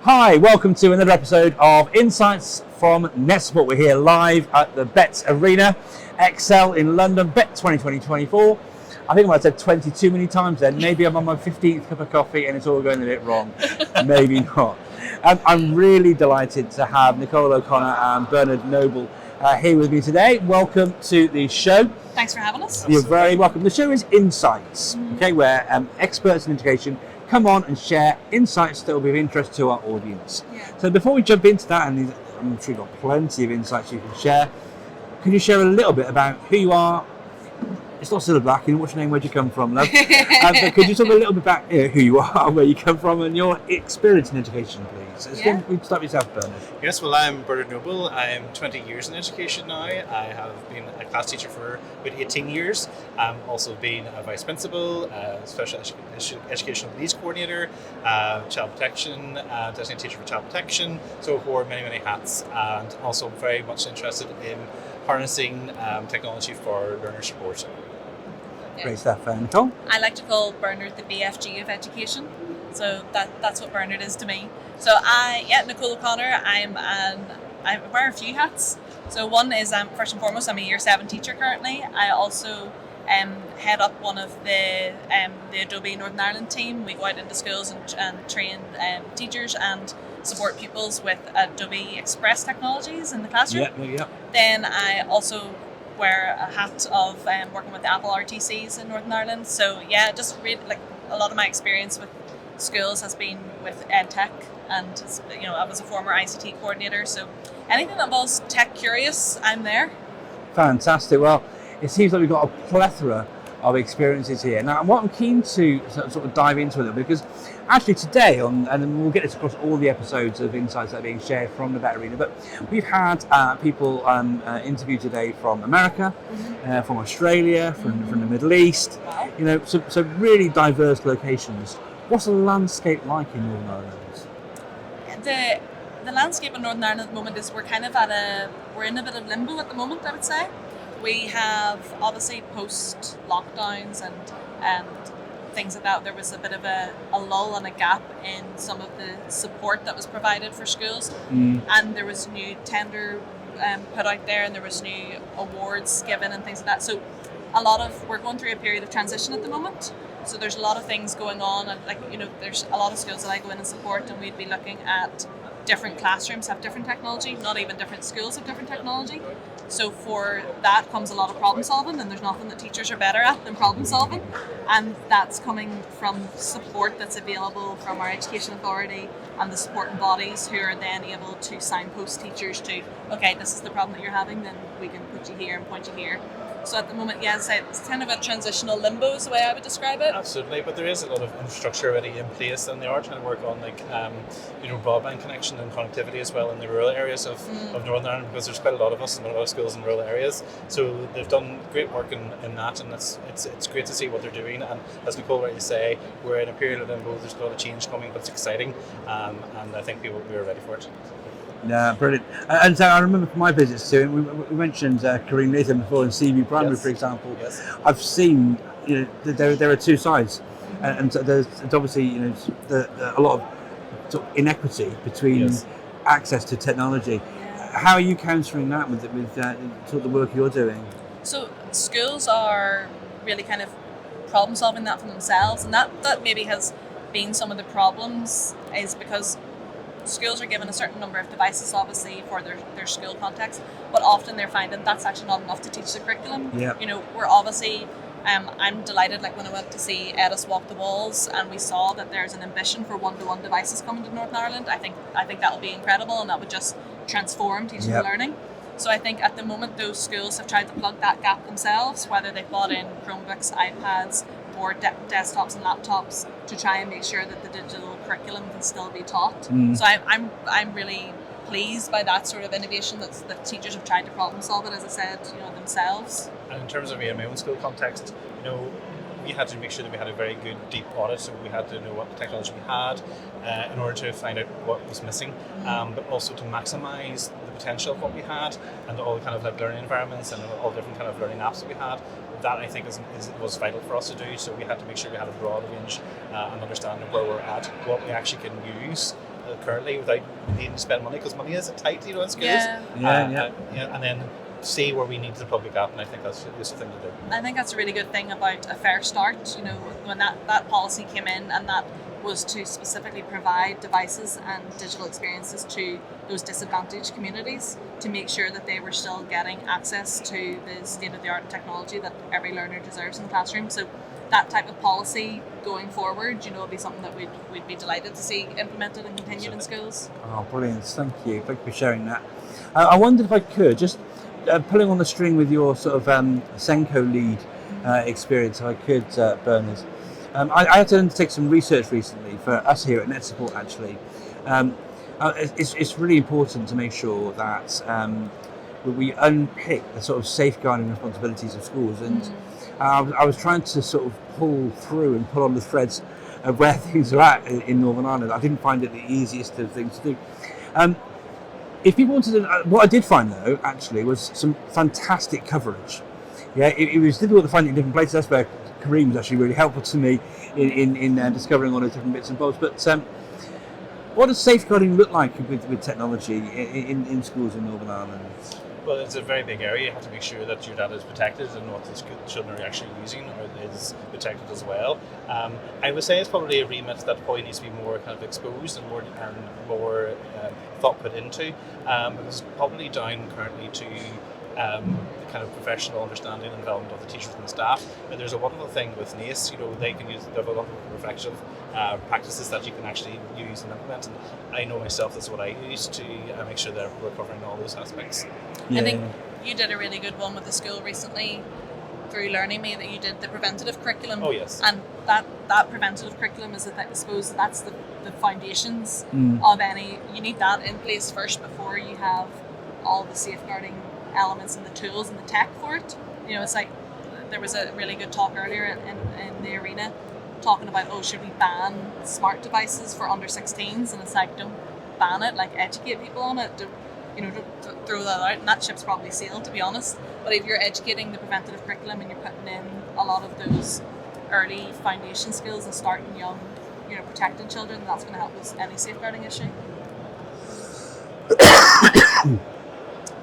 Hi, welcome to another episode of Insights from NetSupport. We're here live at the Bett Arena, Excel in London, Bett 2024. I think I might have said 20 too many times then. Maybe I'm on my 15th cup of coffee and it's all going a bit wrong. Maybe not. I'm really delighted to have Nicole O'Connor and Bernard Noble here with me today. Welcome to the show. Thanks for having us. You're very welcome. The show is Insights, okay, where experts in education come on and share insights that will be of interest to our audience. Yeah. So before we jump into that, and I'm sure you've got plenty of insights you can share, can you share a little bit about who you are? It's not Cilla Black, what's your name, where'd you come from, love? But could you talk a little bit about who you are, where you come from, and your experience in education, please? Yeah. We start with yourself, Bernard. Yes, well, I'm Bernard Noble. I'm 20 years in education now. I have been a class teacher for about 18 years. I'm also been a vice principal, special educational needs coordinator, child protection, designated teacher for child protection. So I wore many, many hats, and also very much interested in harnessing technology for learner support. Yeah. Great stuff, Nicole. I like to call Bernard the BFG of education. So that's what Bernard is to me. So Nicole O'Connor, I wear a few hats. So one is, first and foremost, I'm a year 7 teacher currently. I also head up one of the Adobe Northern Ireland team. We go out into schools and train teachers and support pupils with Adobe Express technologies in the classroom. Yeah. Then I also wear a hat of working with the Apple RTCs in Northern Ireland. So yeah, just really, like, a lot of my experience with schools has been with EdTech, and I was a former ICT coordinator. So anything that involves tech curious, I'm there. Fantastic. Well, it seems like we've got a plethora of experiences here. Now, what I'm keen to sort of dive into a little bit, because actually today, and we'll get this across all the episodes of Insights that are being shared from the Bett Arena, but we've had people interviewed today from America, from Australia, from the Middle East, Wow. So really diverse locations. What's the landscape like in Northern Ireland? The landscape in Northern Ireland at the moment is we're in a bit of limbo at the moment, I would say. We have obviously post lockdowns and things like that. There was a bit of a lull and a gap in some of the support that was provided for schools, and there was new tender put out there, and there was new awards given and things like that. So we're going through a period of transition at the moment. So there's a lot of things going on, and there's a lot of schools that I go in and support, and we'd be looking at different classrooms have different technology, not even different schools have different technology. So for that comes a lot of problem solving, and there's nothing that teachers are better at than problem solving. And that's coming from support that's available from our education authority and the supporting bodies, who are then able to signpost teachers to, okay, this is the problem that you're having, then we can put you here and point you here. So at the moment, it's kind of a transitional limbo is the way I would describe it. Absolutely, but there is a lot of infrastructure already in place, and they are trying to work on broadband connection and connectivity as well in the rural areas of Northern Ireland, because there's quite a lot of us and a lot of schools in rural areas. So they've done great work in that, and it's great to see what they're doing. And as Nicole rightly say, we're in a period of limbo. There's a lot of change coming, but it's exciting, and I think we are ready for it. Yeah, brilliant. And so I remember from my visits too, and we mentioned Kareem Nathan before in CB Primary, for example. Yes. I've seen, there are two sides, and so there's obviously, a lot of sort of inequity between access to technology. How are you countering that with sort of the work you're doing? So schools are really kind of problem solving that for themselves, and that maybe has been some of the problems, is because schools are given a certain number of devices, obviously, for their school context, but often they're finding that's actually not enough to teach the curriculum. Yeah. We're obviously, I'm delighted, like when I went to see Edis Walk the Walls, and we saw that there's an ambition for one-to-one devices coming to Northern Ireland. I think that would be incredible, and that would just transform teaching and learning. So I think at the moment those schools have tried to plug that gap themselves, whether they've bought in Chromebooks, iPads, or desktops and laptops, to try and make sure that the digital curriculum can still be taught. So I'm really pleased by that sort of innovation that teachers have tried to problem solve it, as I said, themselves. And in terms of my own school context, we had to make sure that we had a very good deep audit, so we had to know what technology we had in order to find out what was missing, but also to maximise the potential of what we had and all the kind of learning environments and all the different kind of learning apps that we had. That I think was vital for us to do, so we had to make sure we had a broad range and understanding of where we're at, what we actually can use currently without needing to spend money, because money is tight, in schools. And then see where we need to plug the gap, and I think that's the thing to do. I think that's a really good thing about a fair start. When that policy came in, and that was to specifically provide devices and digital experiences to those disadvantaged communities to make sure that they were still getting access to the state-of-the-art technology that every learner deserves in the classroom. So that type of policy going forward, would be something that we'd be delighted to see implemented and continued in schools. Oh, brilliant. Thank you for sharing that. I wondered if I could just pulling on the string with your sort of Senko lead experience, if I could, Bernard. I had to undertake some research recently for us here at NetSupport, actually. It's really important to make sure that we unpick the sort of safeguarding responsibilities of schools. And I was trying to sort of pull through and pull on the threads of where things are at in Northern Ireland. I didn't find it the easiest of things to do. If people wanted to, what I did find though, actually, was some fantastic coverage. Yeah, it was difficult to find it in different places. That's where Kareem was actually really helpful to me in discovering all the different bits and bobs. But what does safeguarding look like with technology in schools in Northern Ireland? Well, it's a very big area. You have to make sure that your data is protected and what the children are actually using is protected as well. I would say it's probably a remit that probably needs to be more kind of exposed and more thought put into. It's probably down currently to the kind of professional understanding and development of the teachers and the staff. But there's a wonderful thing with NACE, they can use a lot of reflective practices that you can actually use and implement. And I know myself, that's what I use to make sure that we're covering all those aspects. Yeah. I think you did a really good one with the school recently through Learning Me, that you did the preventative curriculum. Oh yes. And that preventative curriculum is, I suppose, that's the foundations of any. You need that in place first before you have all the safeguarding elements and the tools and the tech for it. It's like there was a really good talk earlier in the arena talking about, should we ban smart devices for under 16s? And it's like, don't ban it, educate people on it. Don't throw that out, and that ship's probably sailed, to be honest. But if you're educating the preventative curriculum and you're putting in a lot of those early foundation skills and starting young, protecting children, that's going to help with any safeguarding issue.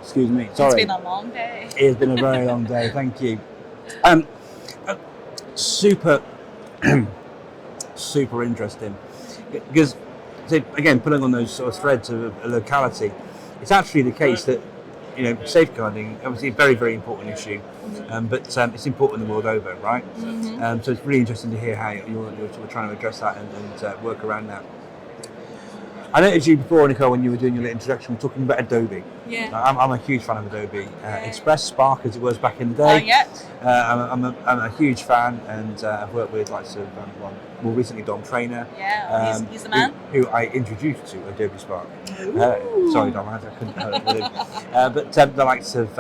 Excuse me, sorry. It's been a long day. It has been a very long day, thank you. Super interesting. Because, again, pulling on those sort of threads of a locality, it's actually the case that safeguarding, obviously a very, very important issue, but it's important the world over, right? So it's really interesting to hear how you're sort of trying to address that and work around that. I noticed you before, Nicole, when you were doing your little introduction, we're talking about Adobe. Yeah. I'm a huge fan of Adobe. Express, Spark, as it was back in the day. I'm a huge fan, and I've worked with likes of, more recently, Dom Trainer. Yeah, he's the man. Who I introduced to Adobe Spark. Sorry, Dom, I couldn't help it. But the likes of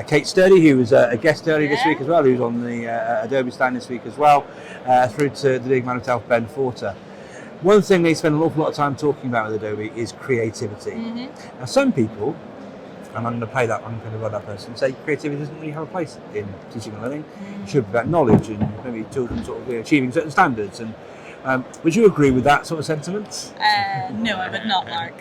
Kate Sturdy, who was a guest earlier this week as well, who's on the Adobe stand this week as well, through to the big man himself, Ben Forter. One thing they spend an awful lot of time talking about with Adobe is creativity. Now, some people, and I'm going to play that, I'm going to run that person, say creativity doesn't really have a place in teaching and learning. It should be about knowledge and maybe children sort of achieving certain standards. And would you agree with that sort of sentiment? No, I would not, Mark.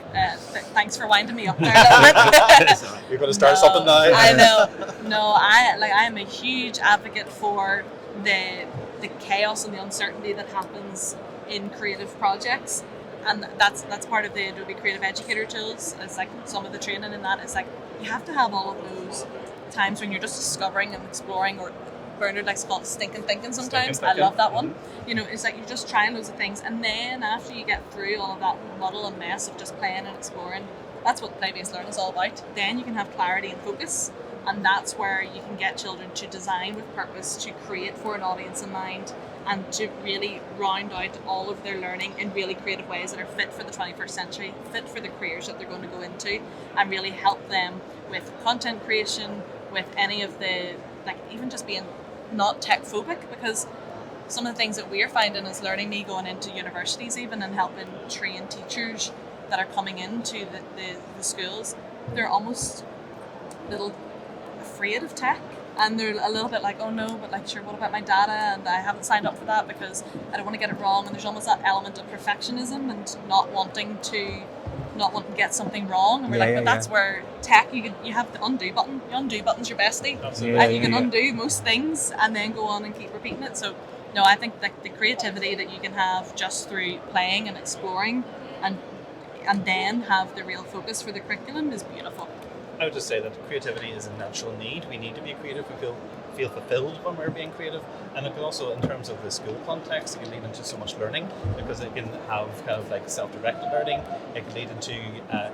Thanks for winding me up there a little bit. You're going to start something now. I know. No, I am a huge advocate for the chaos and the uncertainty that happens in creative projects, and that's part of the Adobe Creative Educator tools. It's like some of the training in that. It's like you have to have all of those times when you're just discovering and exploring, or Bernard likes to call it stinking thinking sometimes. I love that one. It's like you're just trying loads of things, and then after you get through all of that muddle and mess of just playing and exploring, that's what play-based learning is all about. Then you can have clarity and focus And that's where you can get children to design with purpose, to create for an audience in mind, and to really round out all of their learning in really creative ways that are fit for the 21st century, fit for the careers that they're going to go into, and really help them with content creation, with any of the, like even just being not tech phobic, because some of the things that we're finding is learning me going into universities even and helping train teachers that are coming into the schools, they're almost a little afraid of tech, and they're a little bit like, oh no, but like sure, what about my data, and I haven't signed up for that because I don't want to get it wrong, and there's almost that element of perfectionism and not wanting to get something wrong, and we're that's where tech, you have the undo button. The undo button's your bestie. And you can undo most things and then go on and keep repeating it. So no, I think that the creativity that you can have just through playing and exploring and then have the real focus for the curriculum is beautiful. I would just say that creativity is a natural need. We need to be creative. We feel fulfilled when we're being creative, and it can also, in terms of the school context, it can lead into so much learning, because it can have kind of like self-directed learning. It can lead into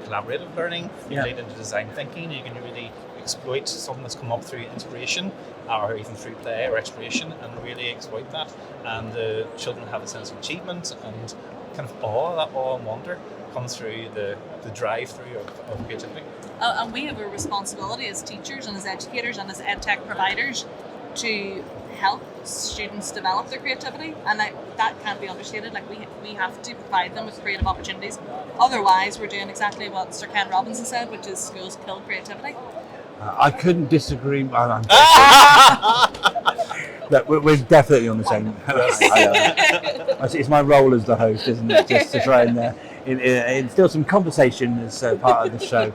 collaborative learning. It can lead into design thinking. You can really exploit something that's come up through inspiration, or even through play or exploration, and really exploit that. And the children have a sense of achievement and kind of awe and wonder comes through the drive-through of creativity. And we have a responsibility as teachers and as educators and as EdTech providers to help students develop their creativity, and that can't be understated. Like we have to provide them with creative opportunities. Otherwise, we're doing exactly what Sir Ken Robinson said, which is schools kill creativity. I couldn't disagree. Look, we're definitely on the same. It's my role as the host, isn't it? Just to try and instill some conversation as part of the show.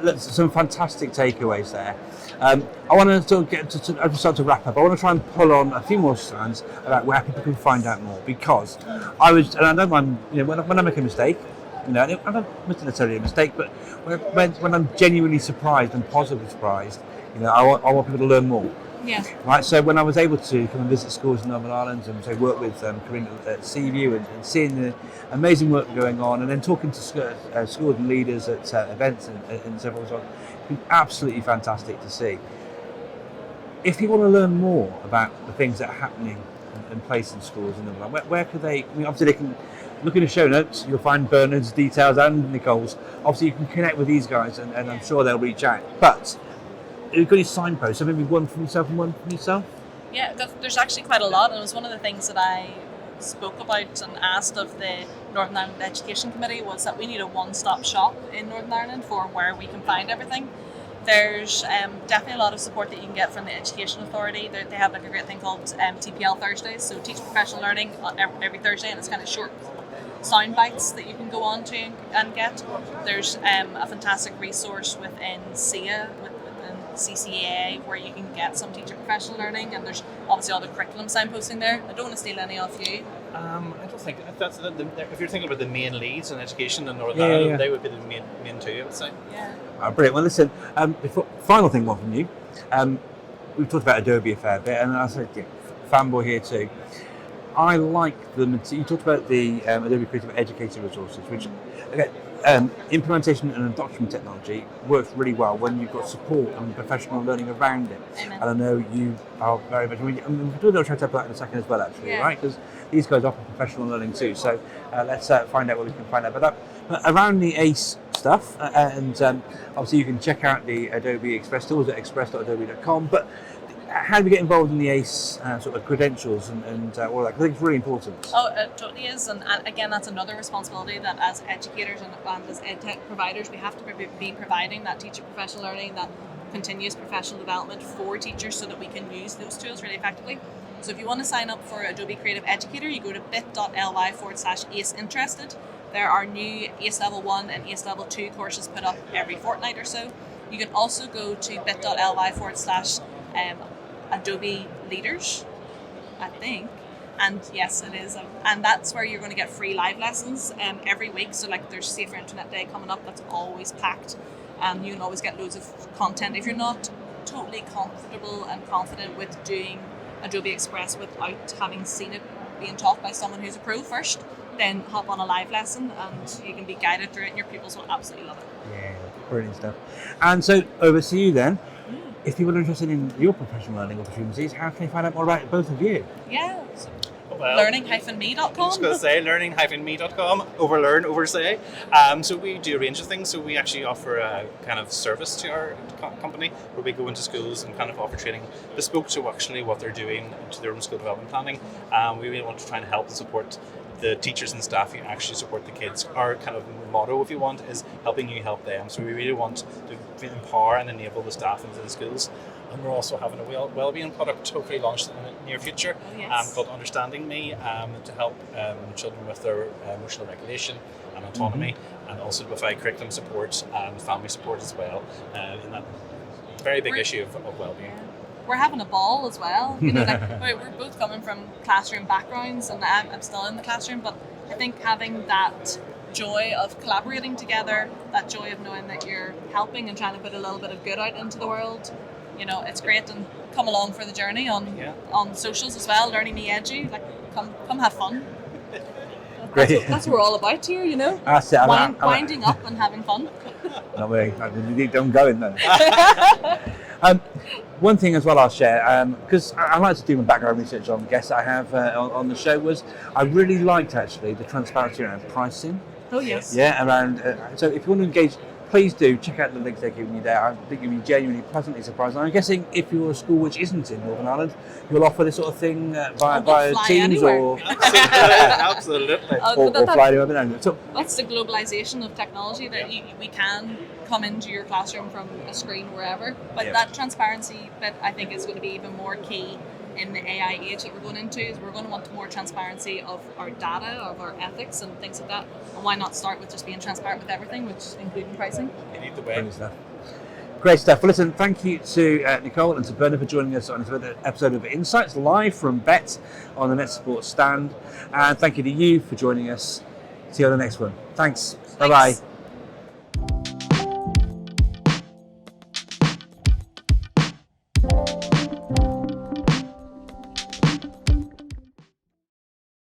Look, some fantastic takeaways there. I want to sort of get to start to wrap up. I want to try and pull on a few more strands about where people can find out more, because I don't mind, when I make a mistake, I don't necessarily a mistake, but when I'm genuinely surprised and positively surprised, I want people to learn more. Yeah. Right. So when I was able to come and visit schools in Northern Ireland and work with Corinne at Seaview and seeing the amazing work going on, and then talking to schools and leaders at events and several as well, it's been absolutely fantastic to see. If you want to learn more about the things that are happening in place in schools in Northern Ireland, where could they? Obviously they can look in the show notes. You'll find Bernard's details and Nicole's. Obviously you can connect with these guys, and I'm sure they'll reach out. But you've got your signposts, so maybe one from yourself and one from yourself? Yeah, there's actually quite a lot, and it was one of the things that I spoke about and asked of the Northern Ireland Education Committee, was that we need a one-stop shop in Northern Ireland for where we can find everything. There's definitely a lot of support that you can get from the Education Authority. They have like a great thing called TPL Thursdays, so Teach Professional Learning every Thursday, and it's kind of short sound bites that you can go on to and get. There's a fantastic resource within SIA, within CCAA, where you can get some teacher professional learning, and there's obviously all the curriculum signposting there. I don't want to steal any off you. I don't think that's if you're thinking about the main leads in education in Northern Ireland, they would be the main two, I would say. Yeah. Brilliant. Well, listen. Final thing, one from you. We've talked about Adobe a fair bit, and I said, fanboy here too. I like them. You talked about the Adobe Creative Educator resources, which implementation and adoption technology works really well when you've got support and professional learning around it. Amen. And I know you are very much. We'll do a little chat about that in a second as well, actually, right? Because these guys offer professional learning too. So let's find out what we can find out about that. But around the ACE stuff, and obviously you can check out the Adobe Express tools at express.adobe.com. But how do we get involved in the ACE sort of credentials and all that? I think it's really important. Oh, it totally is. And again, that's another responsibility that as educators and as EdTech providers, we have to be providing that teacher professional learning, that continuous professional development for teachers, so that we can use those tools really effectively. So if you want to sign up for Adobe Creative Educator, you go to bit.ly/ACE interested. There are new ACE Level 1 and ACE Level 2 courses put up every fortnight or so. You can also go to bit.ly/Adobe Leaders, I think. And yes, it is. And that's where you're going to get free live lessons every week. So like there's Safer Internet Day coming up, that's always packed. And you can always get loads of content. If you're not totally comfortable and confident with doing Adobe Express without having seen it being taught by someone who's a pro first, then hop on a live lesson and you can be guided through it, and your pupils will absolutely love it. Yeah, brilliant stuff. And so over to you then. if people are interested in your professional learning opportunities, how can they find out more about both of you? Yeah. Well, learning-me.com. I was going to say learning-me.com, overlearn, oversay. So we do a range of things. So we actually offer a kind of service to our company where we go into schools and kind of offer training bespoke to actually what they're doing to their own school development planning. We really want to try and help and support the teachers and staff who actually support the kids. Our kind of motto, if you want, is helping you help them. So we really want to empower and enable the staff into the schools. And we're also having a wellbeing product hopefully launched in the near future called Understanding Me to help children with their emotional regulation and autonomy, and also to provide curriculum support and family support as well in that very big issue of wellbeing. We're having a ball as well. You know, like we're both coming from classroom backgrounds, and I'm still in the classroom, but I think having that joy of collaborating together, that joy of knowing that you're helping and trying to put a little bit of good out into the world, you know, it's great. And come along for the journey on socials as well. Learning Me Edu, like come have fun. Great. That's what we're all about here, you know. That's it. Winding up and having fun. Not really. Don't go in then. One thing as well I'll share, because I like to do my background research on guests I have on the show, was I really liked actually the transparency around pricing. Oh yes. Yeah, around. So if you want to engage, please do check out the links they're giving you there. I think you'll be genuinely pleasantly surprised. And I'm guessing if you're a school which isn't in Northern Ireland, you'll offer this sort of thing via Teams anywhere. or Absolutely. or fly to everything. So that's the globalization of technology, that we can come into your classroom from a screen wherever. But that transparency bit, I think, is going to be even more key in the AI age that we're going into. Is we're going to want more transparency of our data, of our ethics and things like that. And why not start with just being transparent with everything, which including pricing? You need the way. brilliant stuff. Great stuff. Well, listen, thank you to Nicole and to Bernard for joining us on this episode of Insights live from Bett on the NetSupport stand. And thank you to you for joining us. See you on the next one. Thanks. Bye-bye.